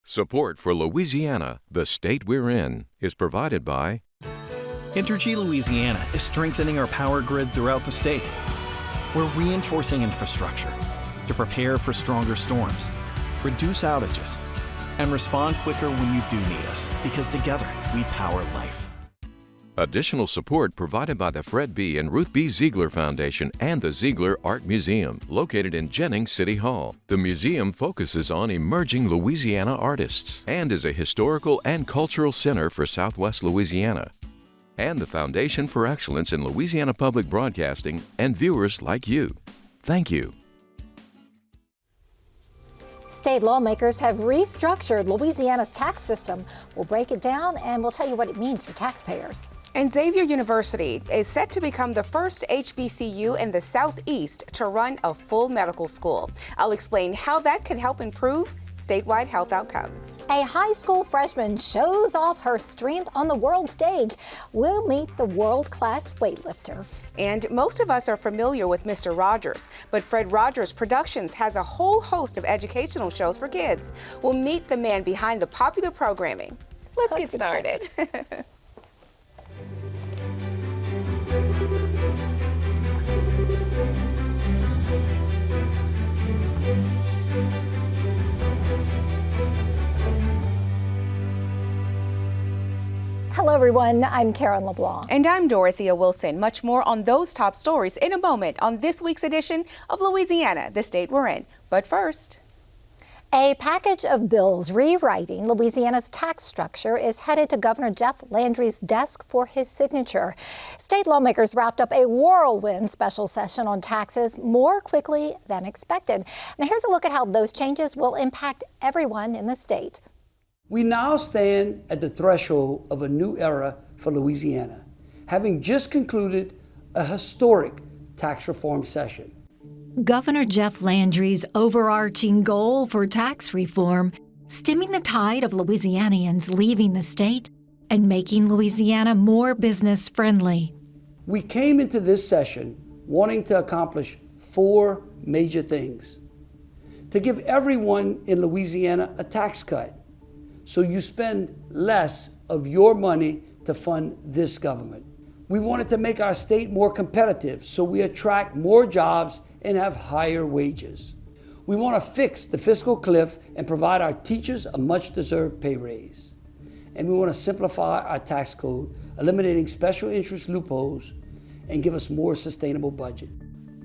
Support for Louisiana, the state we're in, is provided by Entergy Louisiana is strengthening our power grid throughout the state. We're reinforcing infrastructure to prepare for stronger storms, reduce outages, and respond quicker when you do need us, because together we power life. additional support provided by the Fred B. and Ruth B. Ziegler Foundation and the Ziegler Art Museum, located in Jennings City Hall. The museum focuses on emerging Louisiana artists and is a historical and cultural center for Southwest Louisiana. And the Foundation for Excellence in Louisiana Public Broadcasting and viewers like you. Thank you. State lawmakers have restructured Louisiana's tax system. We'll break it down and we'll tell you what it means for taxpayers. And Xavier University is set to become the first HBCU in the Southeast to run a full medical school. I'll explain how that could help improve statewide health outcomes. A high school freshman shows off her strength on the world stage. We'll meet the world-class weightlifter. And most of us are familiar with Mr. Rogers, but Fred Rogers Productions has a whole host of educational shows for kids. We'll meet the man behind the popular programming. Let's get started. Hello, everyone. I'm Karen LeBlanc. And I'm Dorothea Wilson. Much more on those top stories in a moment on this week's edition of Louisiana, the state we're in. But first, a package of bills rewriting Louisiana's tax structure is headed to Governor Jeff Landry's desk for his signature. State lawmakers wrapped up a whirlwind special session on taxes more quickly than expected. Now, here's a look at how those changes will impact everyone in the state. We now stand at the threshold of a new era for Louisiana, having just concluded a historic tax reform session. Governor Jeff Landry's overarching goal for tax reform, stemming the tide of Louisianians leaving the state and making Louisiana more business-friendly. We came into this session wanting to accomplish 4 major things. To give everyone in Louisiana a tax cut, so you spend less of your money to fund this government. We wanted to make our state more competitive so we attract more jobs and have higher wages. We want to fix the fiscal cliff and provide our teachers a much-deserved pay raise. And we want to simplify our tax code, eliminating special interest loopholes, and give us more sustainable budget.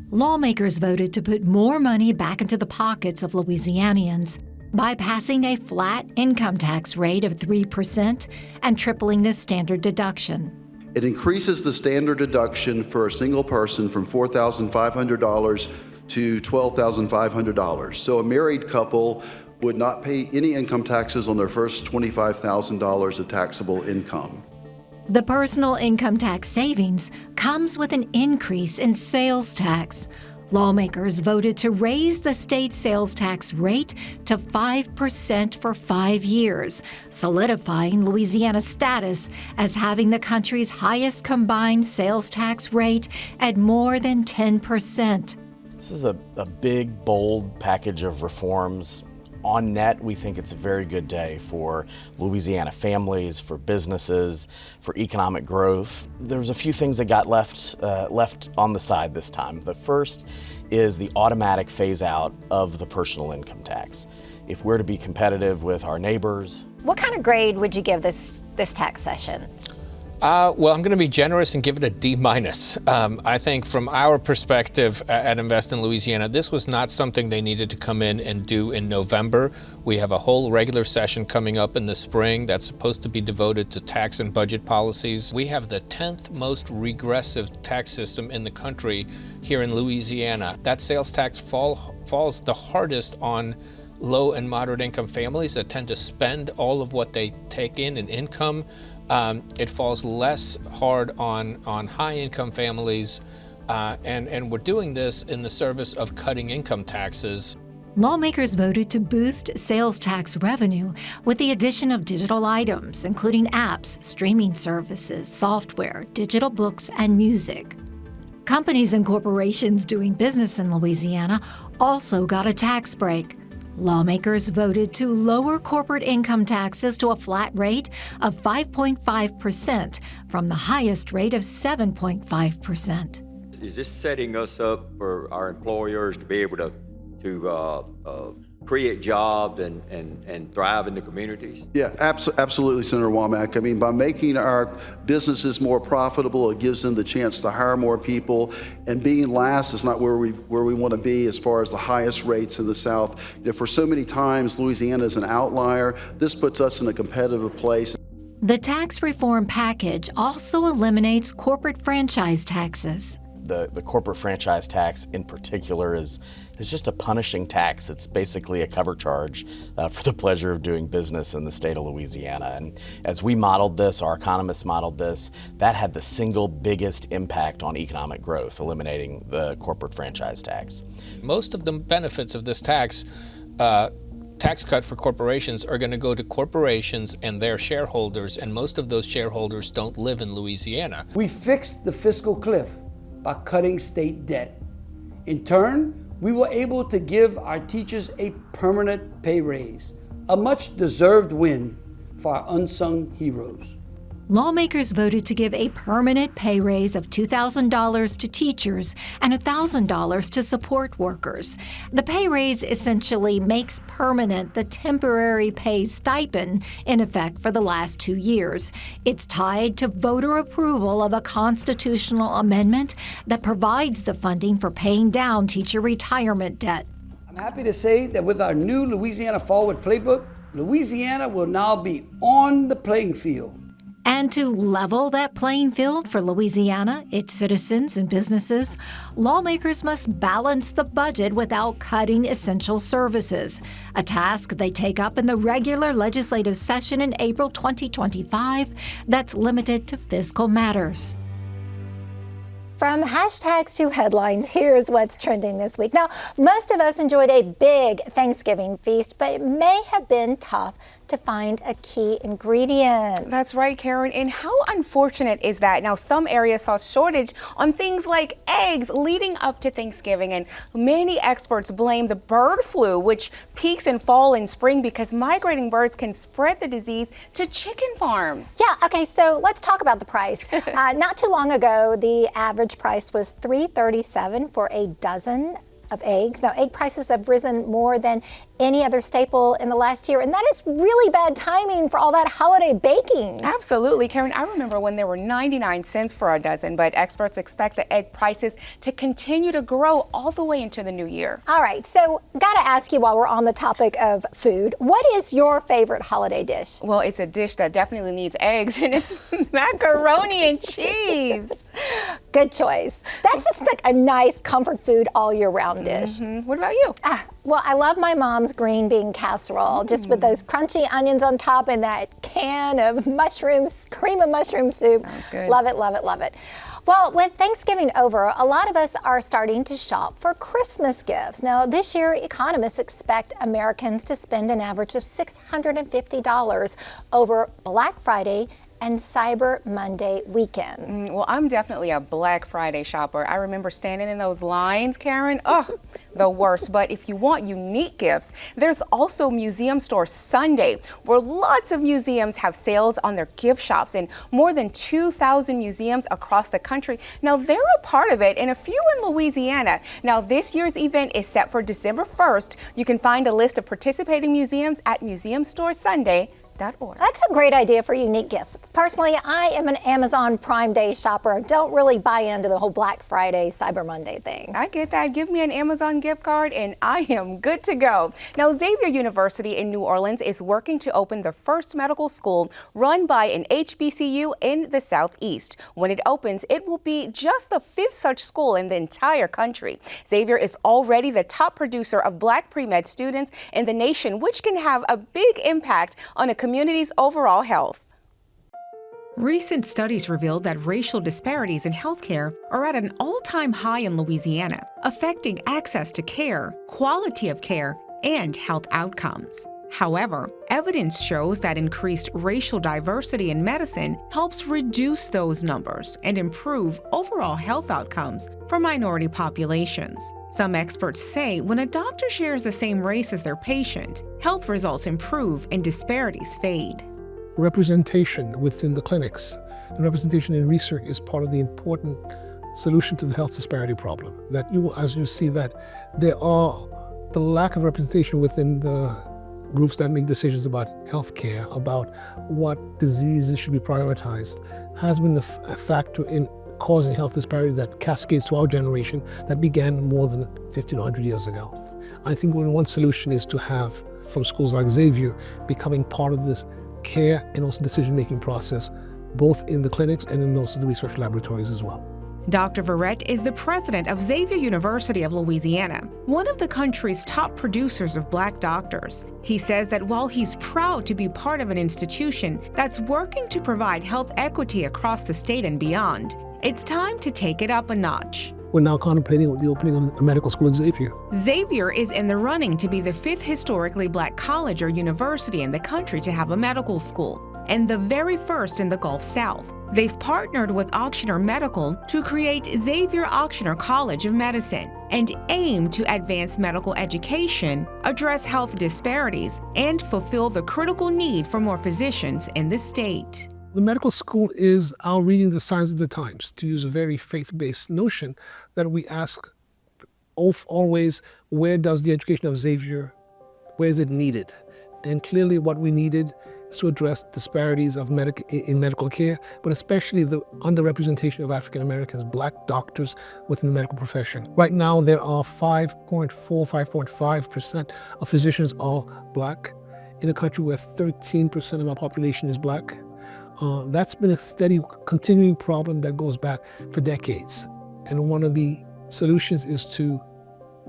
Lawmakers voted to put more money back into the pockets of Louisianians by passing a flat income tax rate of 3% and tripling the standard deduction. It increases the standard deduction for a single person from $4,500 to $12,500. So a married couple would not pay any income taxes on their first $25,000 of taxable income. The personal income tax savings comes with an increase in sales tax. Lawmakers voted to raise the state sales tax rate to 5% for 5 years, solidifying Louisiana's status as having the country's highest combined sales tax rate at more than 10%. This is a big, bold package of reforms. On net, we think it's a very good day for Louisiana families, for businesses, for economic growth. There's a few things that got left on the side this time. The first is the automatic phase out of the personal income tax. If we're to be competitive with our neighbors. What kind of grade would you give this tax session? Well, I'm going to be generous and give it a D-. I think from our perspective at Invest in Louisiana, this was not something they needed to come in and do in November. We have a whole regular session coming up in the spring that's supposed to be devoted to tax and budget policies. We have the 10th most regressive tax system in the country here in Louisiana. That sales tax falls the hardest on low and moderate income families that tend to spend all of what they take in income. It falls less hard on high-income families, and we're doing this in the service of cutting income taxes. Lawmakers voted to boost sales tax revenue with the addition of digital items, including apps, streaming services, software, digital books, and music. Companies and corporations doing business in Louisiana also got a tax break. Lawmakers voted to lower corporate income taxes to a flat rate of 5.5% from the highest rate of 7.5%. Is this setting us up for our employers to be able to create jobs and thrive in the communities? Yeah, absolutely, Senator Womack. I mean, by making our businesses more profitable, it gives them the chance to hire more people. And being last is not where we want to be as far as the highest rates in the South. You know, for so many times, Louisiana is an outlier. This puts us in a competitive place. The tax reform package also eliminates corporate franchise taxes. The corporate franchise tax in particular is just a punishing tax. It's basically a cover charge for the pleasure of doing business in the state of Louisiana. And as we modeled this, our economists modeled this, that had the single biggest impact on economic growth, eliminating the corporate franchise tax. Most of the benefits of this tax cut for corporations are going to go to corporations and their shareholders, and most of those shareholders don't live in Louisiana. We fixed the fiscal cliff by cutting state debt. In turn, we were able to give our teachers a permanent pay raise, a much deserved win for our unsung heroes. Lawmakers voted to give a permanent pay raise of $2,000 to teachers and $1,000 to support workers. The pay raise essentially makes permanent the temporary pay stipend in effect for the last 2 years. It's tied to voter approval of a constitutional amendment that provides the funding for paying down teacher retirement debt. I'm happy to say that with our new Louisiana Forward Playbook, Louisiana will now be on the playing field. And to level that playing field for Louisiana, its citizens and businesses, lawmakers must balance the budget without cutting essential services, a task they take up in the regular legislative session in April 2025 that's limited to fiscal matters. From hashtags to headlines, here's what's trending this week. Now, most of us enjoyed a big Thanksgiving feast, but it may have been tough to find a key ingredient. That's right, Karen. And how unfortunate is that? Now, some areas saw shortage on things like eggs leading up to Thanksgiving, and many experts blame the bird flu, which peaks in fall and spring because migrating birds can spread the disease to chicken farms. Yeah, okay, so let's talk about the price. Not too long ago, the average price was $3.37 for a dozen of eggs. Now, egg prices have risen more than any other staple in the last year, and that is really bad timing for all that holiday baking. Absolutely, Karen. I remember when there were 99 cents for a dozen, but experts expect the egg prices to continue to grow all the way into the new year. All right, so gotta ask you while we're on the topic of food, what is your favorite holiday dish? Well, it's a dish that definitely needs eggs, and it's macaroni and cheese. Good choice. That's just like a nice comfort food all year round dish. What about you? Well, I love my mom's green bean casserole, just with those crunchy onions on top and that can of mushrooms, cream of mushroom soup. Sounds good. Love it, love it, love it. Well, with Thanksgiving over, a lot of us are starting to shop for Christmas gifts. Now, this year, economists expect Americans to spend an average of $650 over Black Friday and Cyber Monday weekend. Well, I'm definitely a Black Friday shopper. I remember standing in those lines, Karen. Oh, the worst. But if you want unique gifts, there's also Museum Store Sunday, where lots of museums have sales on their gift shops, and more than 2,000 museums across the country. Now, they're a part of it, and a few in Louisiana. Now, this year's event is set for December 1st. You can find a list of participating museums at museumstoresunday.org. That's a great idea for unique gifts. Personally, I am an Amazon Prime Day shopper. Don't really buy into the whole Black Friday, Cyber Monday thing. I get that. Give me an Amazon gift card and I am good to go. Now, Xavier University in New Orleans is working to open the first medical school run by an HBCU in the Southeast. When it opens, it will be just the 5th such school in the entire country. Xavier is already the top producer of Black pre-med students in the nation, which can have a big impact on a community's overall health. Recent studies revealed that racial disparities in healthcare are at an all-time high in Louisiana, affecting access to care, quality of care, and health outcomes. However, evidence shows that increased racial diversity in medicine helps reduce those numbers and improve overall health outcomes for minority populations. Some experts say when a doctor shares the same race as their patient, health results improve and disparities fade. Representation within the clinics and representation in research is part of the important solution to the health disparity problem. That as you see that the lack of representation within the groups that make decisions about healthcare, about what diseases should be prioritized, has been a factor in causing health disparity that cascades to our generation that began more than 50 to 100 years ago. I think one solution is to have, from schools like Xavier, becoming part of this care and also decision-making process, both in the clinics and in also the research laboratories as well. Dr. Verrett is the president of Xavier University of Louisiana, one of the country's top producers of Black doctors. He says that while he's proud to be part of an institution that's working to provide health equity across the state and beyond, it's time to take it up a notch. We're now contemplating the opening of a medical school at Xavier. Xavier is in the running to be the 5th historically Black college or university in the country to have a medical school, and the very first in the Gulf South. They've partnered with Auctioner Medical to create Xavier Auctioner College of Medicine and aim to advance medical education, address health disparities, and fulfill the critical need for more physicians in the state. The medical school is our reading the signs of the times, to use a very faith-based notion that we ask always, where does the education of Xavier, where is it needed? And clearly what we needed is to address disparities of in medical care, but especially the underrepresentation of African Americans, Black doctors within the medical profession. Right now there are 5.5% of physicians are Black in a country where 13% of our population is Black. That's been a steady, continuing problem that goes back for decades. And one of the solutions is to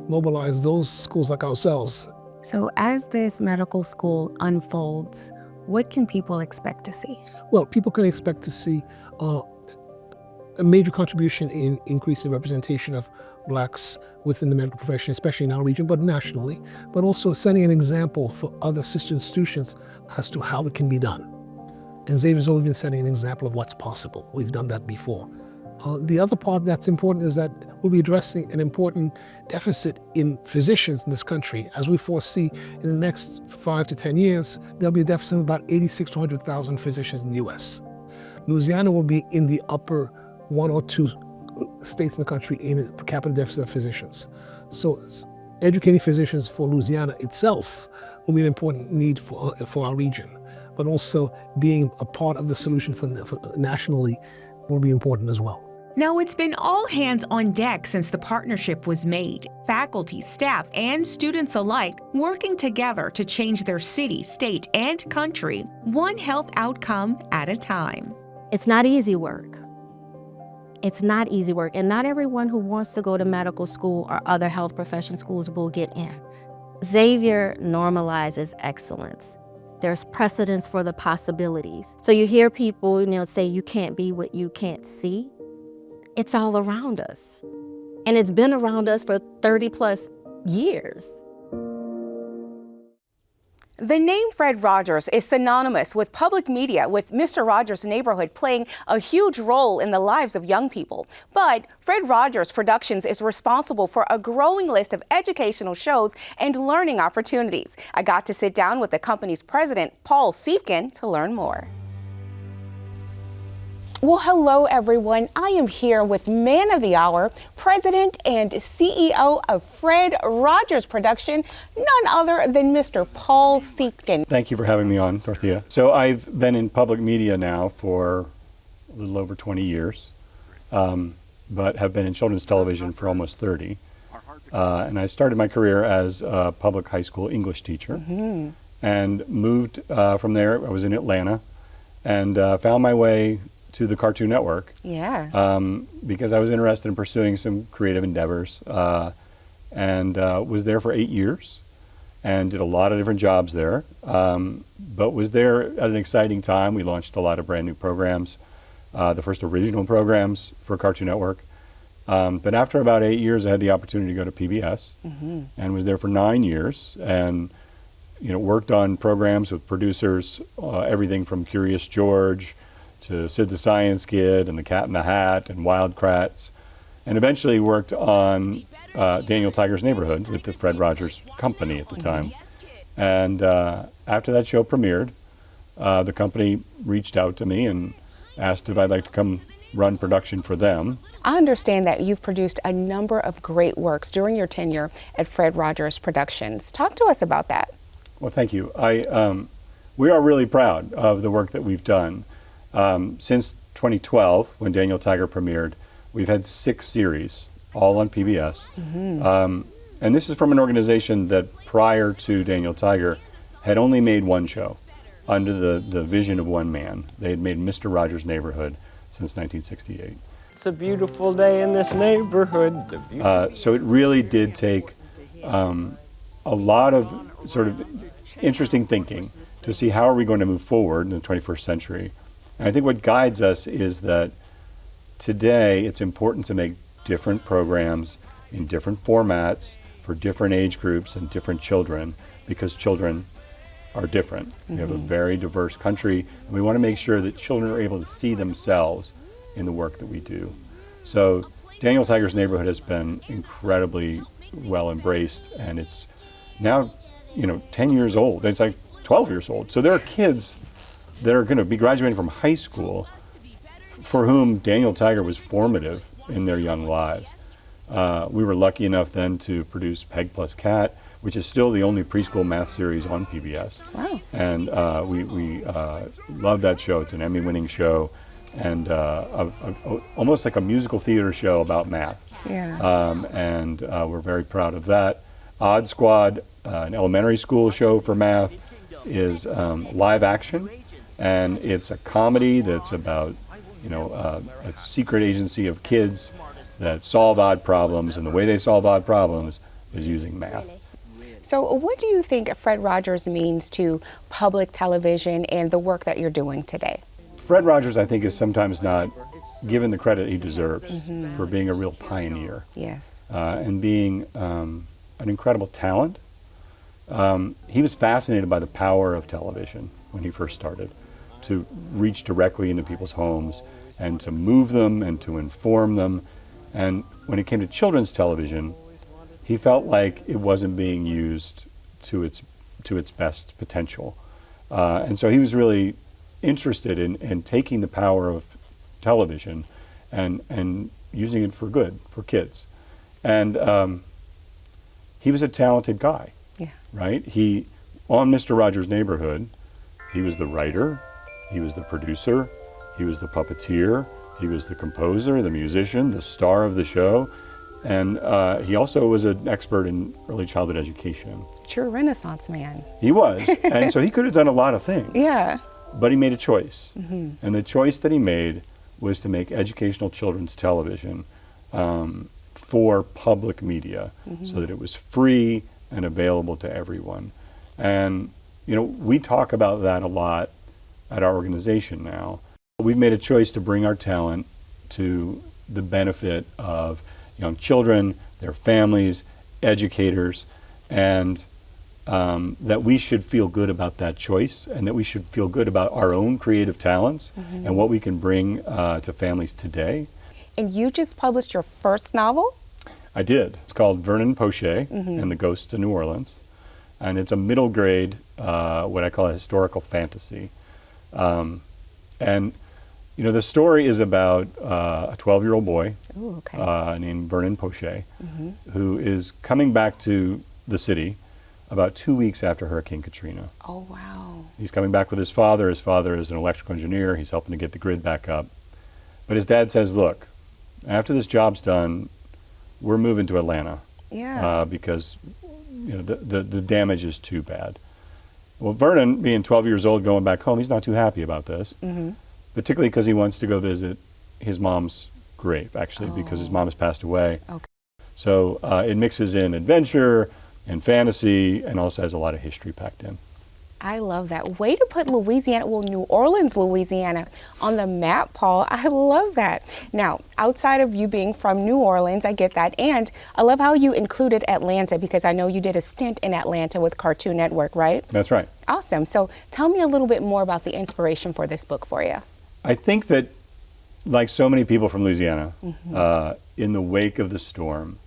mobilize those schools like ourselves. So as this medical school unfolds, what can people expect to see? Well, people can expect to see a major contribution in increasing representation of Blacks within the medical profession, especially in our region, but nationally, but also setting an example for other sister institutions as to how it can be done. And Xavier's always been setting an example of what's possible. We've done that before. The other part that's important is that we'll be addressing an important deficit in physicians in this country. As we foresee in the next 5 to 10 years, there'll be a deficit of about 86 to 100,000 physicians in the US. Louisiana will be in the upper 1 or 2 states in the country in a per capita deficit of physicians. So educating physicians for Louisiana itself will be an important need for our region, but also being a part of the solution for nationally will be important as well. Now, it's been all hands on deck since the partnership was made. Faculty, staff, and students alike working together to change their city, state, and country, one health outcome at a time. It's not easy work. It's not easy work, and not everyone who wants to go to medical school or other health profession schools will get in. Xavier normalizes excellence. There's precedence for the possibilities. So you hear people, say you can't be what you can't see. It's all around us. And it's been around us for 30 plus years. The name Fred Rogers is synonymous with public media, with Mr. Rogers' Neighborhood playing a huge role in the lives of young people. But Fred Rogers Productions is responsible for a growing list of educational shows and learning opportunities. I got to sit down with the company's president, Paul Siefken, to learn more. Well, hello, everyone. I am here with Man of the Hour, President and CEO of Fred Rogers Production, none other than Mr. Paul Siefken. Thank you for having me on, Dorothea. So I've been in public media now for a little over 20 years, but have been in children's television for almost 30. And I started my career as a public high school English teacher and moved from there. I was in Atlanta and found my way to the Cartoon Network. Because I was interested in pursuing some creative endeavors and was there for 8 years and did a lot of different jobs there, but was there at an exciting time. We launched a lot of brand new programs, the first original programs for Cartoon Network. But after about 8 years, I had the opportunity to go to PBS and was there for 9 years and worked on programs with producers, everything from Curious George to Sid the Science Kid and The Cat in the Hat and Wild Kratts, and eventually worked on Daniel Tiger's Neighborhood with the Fred Rogers Company at the time. And after that show premiered, the company reached out to me and asked if I'd like to come run production for them. I understand that you've produced a number of great works during your tenure at Fred Rogers Productions. Talk to us about that. Well, thank you. We are really proud of the work that we've done. Since 2012, when Daniel Tiger premiered, we've had 6 series, all on PBS. And this is from an organization that prior to Daniel Tiger had only made one show under the vision of one man. They had made Mr. Rogers' Neighborhood since 1968. It's a beautiful day in this neighborhood. So it really did take a lot of sort of interesting thinking to see how are we going to move forward in the 21st century. And I think what guides us is that today it's important to make different programs in different formats for different age groups and different children, because children are different. We have a very diverse country, and we want to make sure that children are able to see themselves in the work that we do. So Daniel Tiger's Neighborhood has been incredibly well embraced, and it's now, 10 years old. It's like 12 years old. So there are kids that are going to be graduating from high school for whom Daniel Tiger was formative in their young lives. We were lucky enough then to produce Peg Plus Cat, which is still the only preschool math series on PBS. Wow. And we love that show. It's an Emmy-winning show, and almost like a musical theater show about math. Yeah. And we're very proud of that. Odd Squad, an elementary school show for math, is live action, and it's a comedy that's about a secret agency of kids that solve odd problems, and the way they solve odd problems is using math. So what do you think Fred Rogers means to public television and the work that you're doing today? Fred Rogers, I think, is sometimes not given the credit he deserves for being a real pioneer. Yes. And being an incredible talent. He was fascinated by the power of television when he first started, to reach directly into people's homes and to move them and to inform them. And when it came to children's television, he felt like it wasn't being used to its best potential. And so he was really interested in taking the power of television and using it for good, for kids. And he was a talented guy, right? On Mr. Rogers' Neighborhood, he was the writer, he was the producer, he was the puppeteer, he was the composer, the musician, the star of the show. And he also was an expert in early childhood education. True Renaissance man. He was. And so he could have done a lot of things. Yeah. But he made a choice. And the choice that he made was to make educational children's television for public media, so that it was free and available to everyone. And, we talk about that a lot at our organization now. We've made a choice to bring our talent to the benefit of young children, their families, educators, and that we should feel good about that choice, and that we should feel good about our own creative talents and what we can bring to families today. And you just published your first novel? I did. It's called Vernon Poche and the Ghosts of New Orleans. And it's a middle grade, what I call a historical fantasy. And the story is about a 12-year-old boy named Vernon Poche, who is coming back to the city about 2 weeks after Hurricane Katrina. Oh, wow. He's coming back with his father. His father is an electrical engineer. He's helping to get the grid back up. But his dad says, look, after this job's done, we're moving to Atlanta. Yeah. Because the damage is too bad. Well, Vernon, being 12 years old, going back home, he's not too happy about this. Particularly because he wants to go visit his mom's grave, actually, because his mom has passed away. Okay. So it mixes in adventure and fantasy, and also has a lot of history packed in. I love that. Way to put Louisiana, New Orleans, Louisiana on the map, Paul. I love that. Now, outside of you being from New Orleans, I get that. And I love how you included Atlanta, because I know you did a stint in Atlanta with Cartoon Network, right? That's right. Awesome. So tell me a little bit more about the inspiration for this book for you. I think that, like so many people from Louisiana, in the wake of the storm,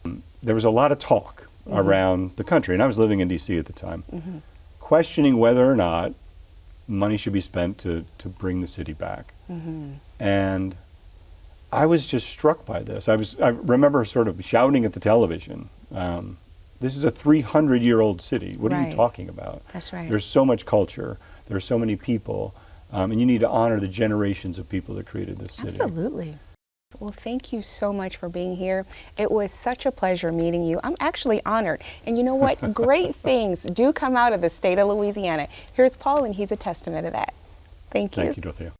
there was a lot of talk around the country, and I was living in D.C. at the time, questioning whether or not money should be spent to bring the city back. And I was just struck by this. I remember sort of shouting at the television, this is a 300-year-old city. What are you talking about? That's right. There's so much culture. There's so many people. And you need to honor the generations of people that created this city. Absolutely. Well, thank you so much for being here. It was such a pleasure meeting you. I'm actually honored. And you know what? Great things do come out of the state of Louisiana. Here's Paul, and he's a testament to that. Thank you. Thank you, Dorothea.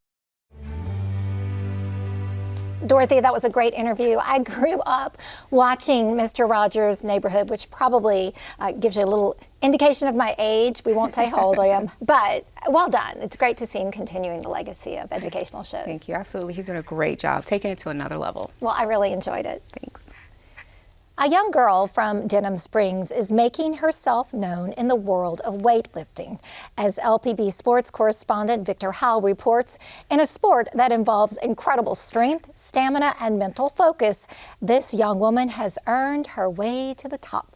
Dorothy, that was a great interview. I grew up watching Mr. Rogers' Neighborhood, which probably gives you a little indication of my age. We won't say how old I am, but well done. It's great to see him continuing the legacy of educational shows. Thank you. Absolutely. He's doing a great job, taking it to another level. Well, I really enjoyed it. Thanks. A young girl from Denham Springs is making herself known in the world of weightlifting. As LPB sports correspondent Victor Howell reports, in a sport that involves incredible strength, stamina, and mental focus, this young woman has earned her way to the top.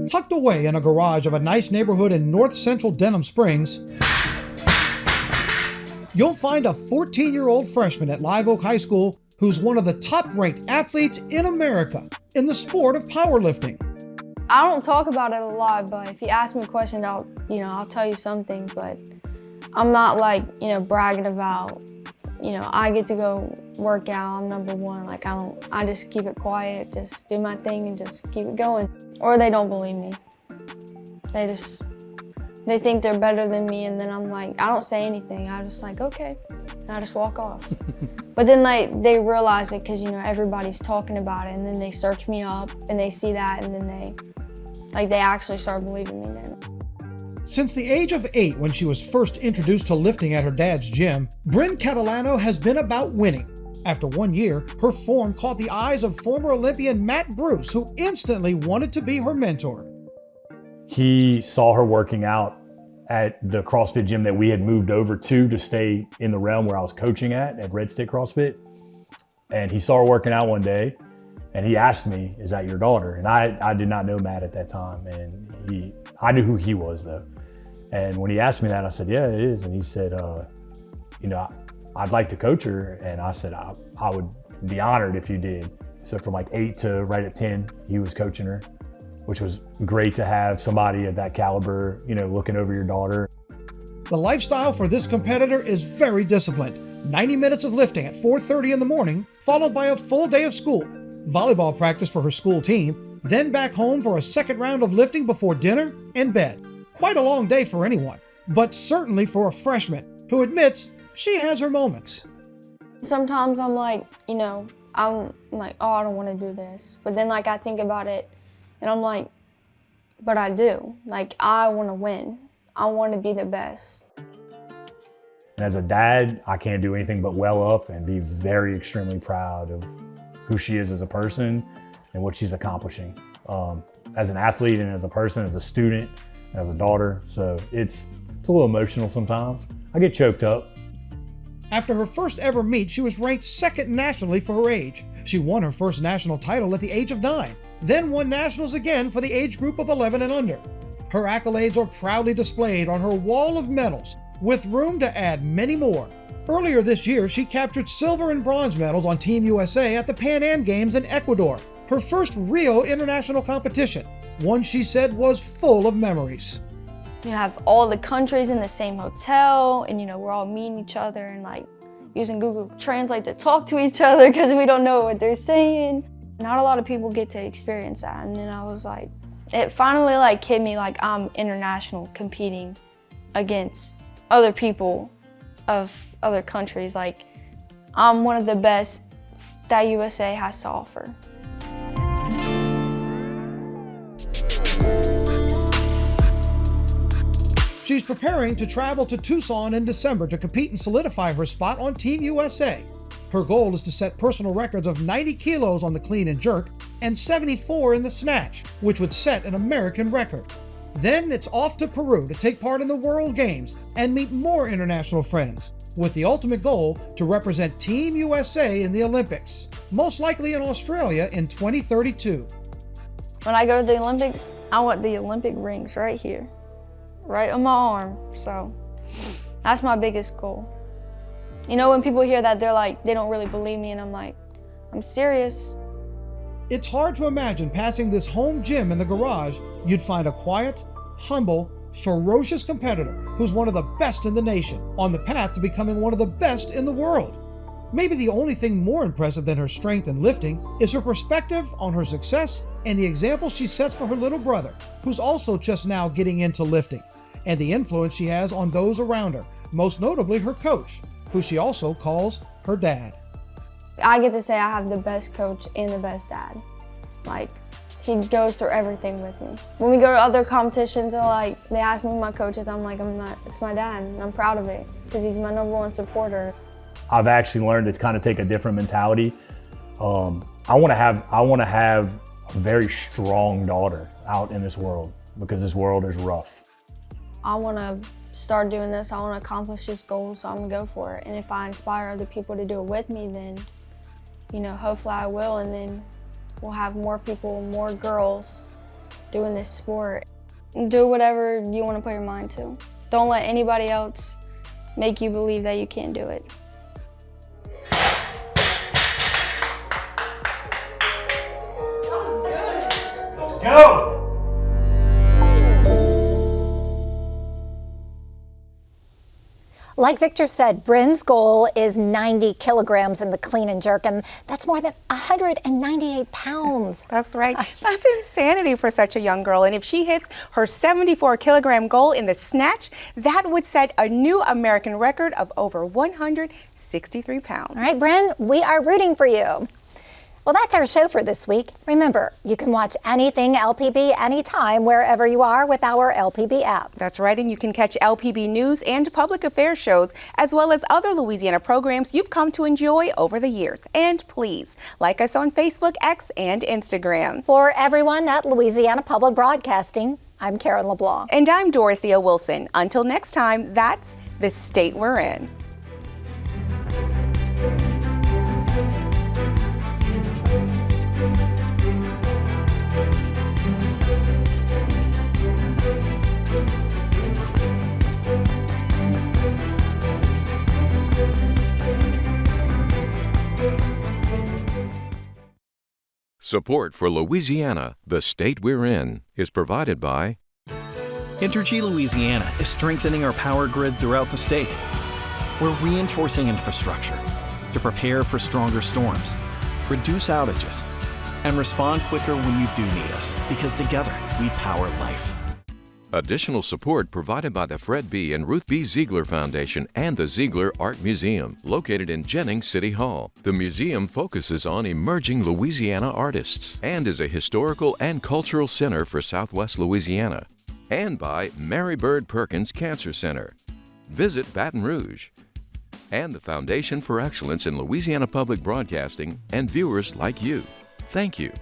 Tucked away in a garage of a nice neighborhood in north central Denham Springs, you'll find a 14-year-old freshman at Live Oak High School who's one of the top-ranked athletes in America in the sport of powerlifting. I don't talk about it a lot, but if you ask me a question, I'll tell you some things, but I'm not bragging about, I get to go work out, I'm number one. I just keep it quiet, just do my thing and just keep it going. Or they don't believe me. They think they're better than me, and then I'm like, I don't say anything. I just okay, and I just walk off. But then they realize it because everybody's talking about it, and then they search me up and they see that, and then they actually start believing me then. Since the age of 8, when she was first introduced to lifting at her dad's gym, Bryn Catalano has been about winning. After 1 year, her form caught the eyes of former Olympian Matt Bruce, who instantly wanted to be her mentor. He saw her working out at the CrossFit gym that we had moved over to stay in the realm where I was coaching at Red Stick CrossFit. And he saw her working out one day and he asked me, "Is that your daughter?" And I did not know Matt at that time. And I knew who he was though. And when he asked me that, I said, "Yeah, it is." And he said, "I'd like to coach her." And I said, I would be honored if you did. So from 8 to right at 10, he was coaching her, which was great to have somebody of that caliber, looking over your daughter. The lifestyle for this competitor is very disciplined. 90 minutes of lifting at 4:30 in the morning, followed by a full day of school, volleyball practice for her school team, then back home for a second round of lifting before dinner and bed. Quite a long day for anyone, but certainly for a freshman who admits she has her moments. Sometimes I'm oh, I don't want to do this. But then I think about it, and I'm like, but I do. I want to win. I want to be the best. And as a dad, I can't do anything but well up and be very extremely proud of who she is as a person and what she's accomplishing. As an athlete and as a person, as a student, as a daughter. So it's a little emotional sometimes. I get choked up. After her first ever meet, she was ranked second nationally for her age. She won her first national title at the age of 9. Then won nationals again for the age group of 11 and under. Her accolades are proudly displayed on her wall of medals, with room to add many more. Earlier this year, she captured silver and bronze medals on Team USA at the Pan Am Games in Ecuador, her first real international competition, one she said was full of memories. You have all the countries in the same hotel, and we're all meeting each other and using Google Translate to talk to each other because we don't know what they're saying. Not a lot of people get to experience that, and then I was it finally hit me I'm international, competing against other people of other countries. I'm one of the best that USA has to offer. She's preparing to travel to Tucson in December to compete and solidify her spot on Team USA. Her goal is to set personal records of 90 kilos on the clean and jerk and 74 in the snatch, which would set an American record. Then it's off to Peru to take part in the World Games and meet more international friends, with the ultimate goal to represent Team USA in the Olympics. most likely in Australia in 2032. When I go to the Olympics, I want the Olympic rings right here, right on my arm. So that's my biggest goal. You know, when people hear that, they're like, they don't really believe me, and I'm like, I'm serious. It's hard to imagine passing this home gym in the garage. You'd find a quiet, humble, ferocious competitor who's one of the best in the nation, on the path to becoming one of the best in the world. Maybe the only thing more impressive than her strength in lifting is her perspective on her success and the example she sets for her little brother, who's also just now getting into lifting, and the influence she has on those around her, most notably her coach, who she also calls her dad. I get to say I have the best coach and the best dad. Like, he goes through everything with me. When we go to other competitions, they ask me who my coach is, I'm like, it's my dad, and I'm proud of it, because he's my #1 supporter. I've actually learned to kind of take a different mentality. I want to have a very strong daughter out in this world, because this world is rough. I want to start doing this. I want to accomplish this goal, so I'm going to go for it. And if I inspire other people to do it with me, then, you know, hopefully I will, and then we'll have more people, more girls doing this sport. Do whatever you want to put your mind to. Don't let anybody else make you believe that you can't do it. Go! Like Victor said, Bryn's goal is 90 kilograms in the clean and jerk, and that's more than 198 pounds. That's right. That's insanity for such a young girl. And if she hits her 74-kilogram goal in the snatch, that would set a new American record of over 163 pounds. All right, Bryn, we are rooting for you. Well, that's our show for this week. Remember, you can watch anything LPB anytime, wherever you are, with our LPB app. That's right, and you can catch LPB news and public affairs shows, as well as other Louisiana programs you've come to enjoy over the years. And please, like us on Facebook, X, and Instagram. For everyone at Louisiana Public Broadcasting, I'm Karen LeBlanc. And I'm Dorothea Wilson. Until next time, that's the state we're in. Support for Louisiana, the state we're in, is provided by Entergy Louisiana is strengthening our power grid throughout the state. We're reinforcing infrastructure to prepare for stronger storms, reduce outages, and respond quicker when you do need us, because together we power life. Additional support provided by the Fred B. and Ruth B. Ziegler Foundation and the Ziegler Art Museum, located in Jennings City Hall. The museum focuses on emerging Louisiana artists and is a historical and cultural center for Southwest Louisiana. And by Mary Bird Perkins Cancer Center. Visit Baton Rouge. And the Foundation for Excellence in Louisiana Public Broadcasting and viewers like you. Thank you.